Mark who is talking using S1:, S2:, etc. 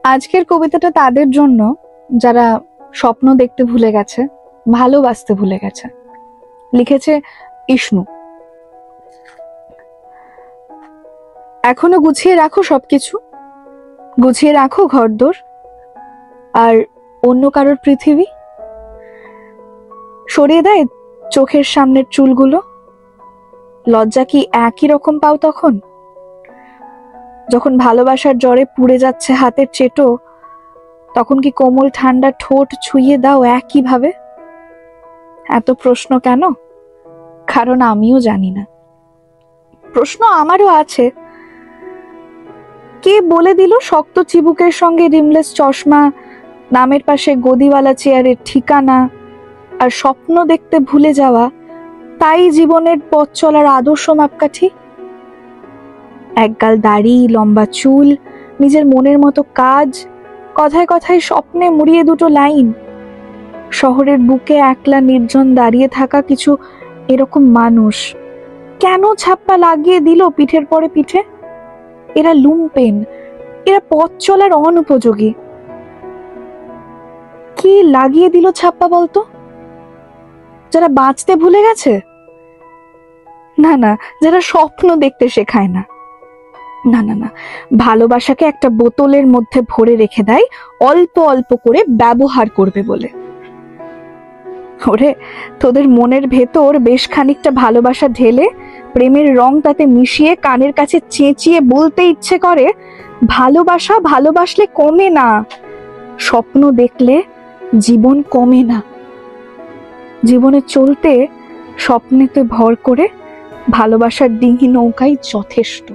S1: আজকের কবিতাটা তাদের জন্য যারা স্বপ্ন দেখতে ভুলে গেছে, ভালোবাসতে ভুলে গেছে। লিখেছে ইষ্ণু। এখনো গুছিয়ে রাখো সবকিছু, গুছিয়ে রাখো ঘরদোর আর অন্য কারোর পৃথিবী। সরিয়ে দেয় চোখের সামনের চুলগুলো। লজ্জা কি একই রকম পাও তখন, যখন ভালোবাসার জ্বরে পুড়ে যাচ্ছে হাতের চেটো? তখন কি কোমল ঠান্ডা ঠোঁট ছুঁয়ে দাও একইভাবে? এত প্রশ্ন কেন? কারণ আমিও জানি না। প্রশ্ন আমারও আছে। কে বলে দিল শক্ত চিবুকের সঙ্গে রিমলেস চশমা, নামের পাশে গদিওয়ালা চেয়ারের ঠিকানা আর স্বপ্ন দেখতে ভুলে যাওয়া তাই জীবনের পথ চলার আদর্শ মাপকাঠি? একগাল দাড়ি, লম্বা চুল, নিজের মনের মতো কাজ, কথায় কথায় স্বপ্নে মুড়িয়ে দুটো লাইন। শহরের বুকে একলা নির্জন দাঁড়িয়ে থাকা কিছু এরকম মানুষ কেন ছাপ্পা লাগিয়ে দিল পিঠের পরে পিঠে? এরা লুম্পেন, এরা পথ চলার অনুপযোগী। কি লাগিয়ে দিল ছাপ্পা বলতো? যারা বাঁচতে ভুলে গেছে? না না, যারা স্বপ্ন দেখতে শেখায় না। না না না, ভালোবাসাকে একটা বোতলের মধ্যে ভরে রেখে দেয় অল্প অল্প করে ব্যবহার করবে বলে। ওরে, তোদের মনের ভেতর বেশ খানিকটা ভালোবাসা ঢেলে প্রেমের রং তাতে মিশিয়ে কানের কাছে চেঁচিয়ে বলতে ইচ্ছে করে, ভালোবাসা ভালোবাসলে কমে না, স্বপ্ন দেখলে জীবন কমে না। জীবনে চলতে স্বপ্নেতে ভর করে ভালোবাসার ডিঙি নৌকাই যথেষ্ট।